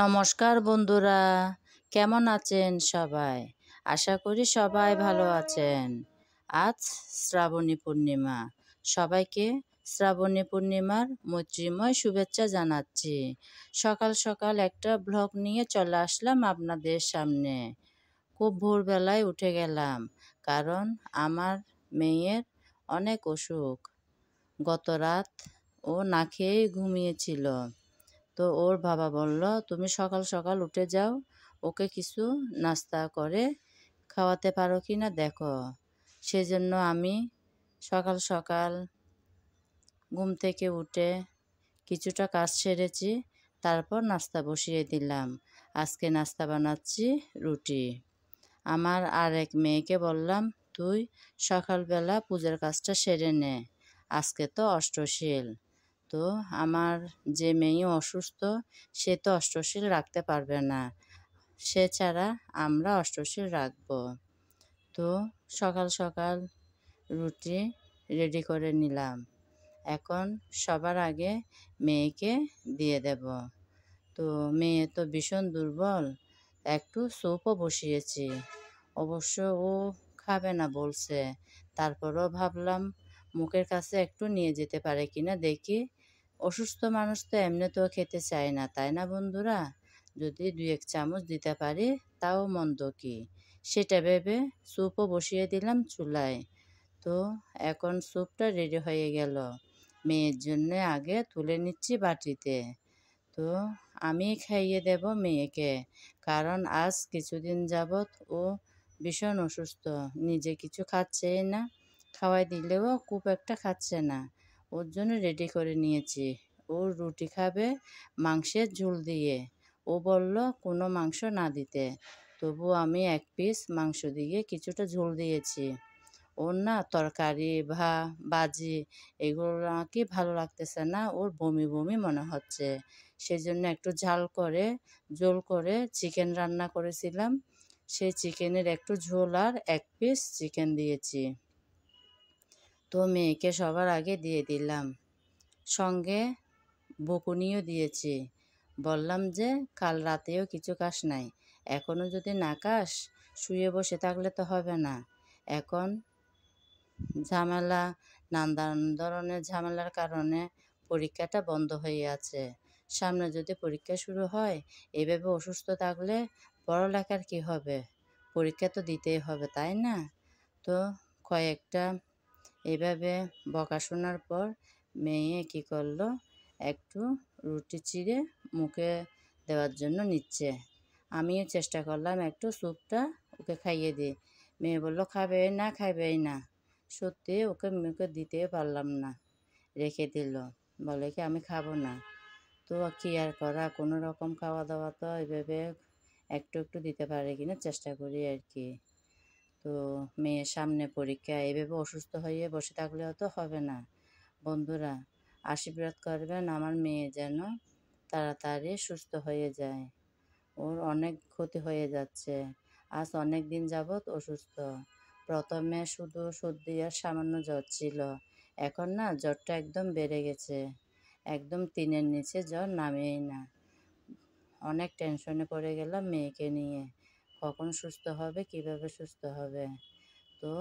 নমস্কার বন্ধুরা, কেমন আছেন সবাই? আশা করি সবাই ভালো আছেন। আজ শ্রাবণী পূর্ণিমা। সবাইকে শ্রাবণী পূর্ণিমার মৈত্রীময় শুভেচ্ছা জানাচ্ছি। সকাল সকাল একটা ব্লগ নিয়ে চলে আসলাম আপনাদের সামনে। খুব ভোরবেলায় উঠে গেলাম, কারণ আমার মেয়ের অনেক অসুখ। গত রাত ও না খেয়েই ঘুমিয়েছিল। তো ওর বাবা বলল, তুমি সকাল সকাল উঠে যাও, ওকে কিছু নাস্তা করে খাওয়াতে পারো কি না দেখো। সেজন্য আমি সকাল সকাল ঘুম থেকে উঠে কিছুটা কাজ সেরেছি, তারপর নাস্তা বসিয়ে দিলাম। আজকে নাস্তা বানাচ্ছি রুটি। আমার আর এক মেয়েকে বললাম, তুই সকালবেলা পূজার কাজটা সেরে নে, আজকে তো অষ্টশীল। তো আমার যে মেয়ে অসুস্থ, সে তো অষ্টশীল রাখতে পারবে না, সে ছাড়া আমরা অষ্টশীল রাখব। তো সকাল সকাল রুটি রেডি করে নিলাম। এখন সবার আগে মেয়েকে দিয়ে দেব। তো মেয়ে তো ভীষণ দুর্বল, একটু স্যুপও বসিয়েছি। অবশ্য ও খাবে না বলছে, তারপরও ভাবলাম মুখের কাছে একটু নিয়ে যেতে পারে কিনা দেখি। অসুস্থ মানুষ তো এমনিতেও খেতে চায় না, তাই না বন্ধুরা? যদি 2-1 চামচ দিতে পারি তাও মন্দ কি, সেটা ভেবে স্যুপও বসিয়ে দিলাম চুলায়। তো এখন স্যুপটা রেডি হয়ে গেল। মেয়ের জন্য আগে তুলে নিচ্ছি বাটিতে। তো আমি খাইয়ে দেব মেয়েকে, কারণ আজ কিছুদিন যাবৎ ও ভীষণ অসুস্থ, নিজে কিছু খাচ্ছেই না, খাওয়াই দিলেও খুব একটা খাচ্ছে না। ওর জন্য রেডি করে নিয়েছি। ও রুটি খাবে মাংসের ঝোল দিয়ে। ও বলল কোনো মাংস না দিতে, তবু আমি 1 পিস মাংস দিয়ে কিছুটা ঝোল দিয়েছি। ওর না তরকারি ভাজি এগুলো নাকি ভালো লাগতেছে না, ওর বমি বমি মনে হচ্ছে। সেজন্য একটু ঝোল করে চিকেন রান্না করেছিলাম, সেই চিকেনের একটু ঝোল আর 1 পিস চিকেন দিয়েছি। তো মেয়েকে সবার আগে দিয়ে দিলাম, সঙ্গে বকুনিও দিয়েছি। বললাম যে কাল রাতেও কিছু খাস নাই, এখনও যদি না খাস শুয়ে বসে থাকলে তো হবে না। এখন ঝামেলা, নানান ধরনের ঝামেলার কারণে পরীক্ষাটা বন্ধ হয়ে আছে। সামনে যদি পরীক্ষা শুরু হয়, এভাবে অসুস্থ থাকলে পড়ালেখার কি হবে? পরীক্ষা তো দিতেই হবে, তাই না? তো কয়েকটা এভাবে বকা শোনার পর মেয়ে কী করলো, একটু রুটি চিড়ে মুখে দেওয়ার জন্য নিচ্ছে। আমিও চেষ্টা করলাম একটু স্যুপটা ওকে খাইয়ে দিই। মেয়ে বলল খাবেই না, খাবেই না। সত্যি ওকে মুখে দিতে পারলাম না, রেখে দিল, বলে কি আমি খাবো না। তো কী আর করা, কোনো রকম খাওয়া দাওয়া তো এভাবে একটু একটু দিতে পারে কিনা চেষ্টা করি আর কি। তো মেয়ের সামনে পরীক্ষা, এভাবে অসুস্থ হয়ে বসে থাকলেও তো হবে না। বন্ধুরা, আশীর্বাদ করবেন আমার মেয়ে যেন তাড়াতাড়ি সুস্থ হয়ে যায়। ওর অনেক ক্ষতি হয়ে যাচ্ছে, আজ অনেক দিন যাবৎ অসুস্থ। প্রথমে শুধু সর্দি আর সামান্য জ্বর ছিল, এখন না জ্বরটা একদম বেড়ে গেছে, একদম 3-এর নিচে জ্বর নামেই না। অনেক টেনশনে পড়ে গেলাম মেয়েকে নিয়ে, কখন সুস্থ হবে, কিভাবে সুস্থ হবে। তো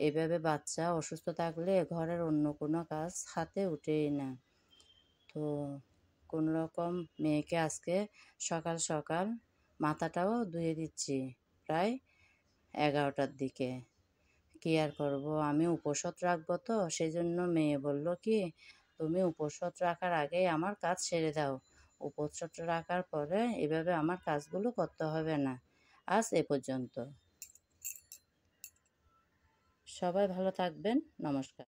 এভাবে বাচ্চা অসুস্থ থাকলে ঘরের অন্য কোনো কাজ হাতে ওঠেই না। তো কোনো রকম মেয়েকে আজকে সকাল সকাল মাথাটাও ধুয়ে দিচ্ছি, প্রায় 11টার দিকে। কী আর করবো, আমি উপোষত রাখবো, তো সেই জন্য মেয়ে বলল কি, তুমি উপোষত রাখার আগেই আমার কাজ সেরে দাও, উপোষত রাখার পরে এভাবে আমার কাজগুলো করতে হবে না। আজ এ পর্যন্ত। সবাই ভালো থাকবেন। নমস্কার।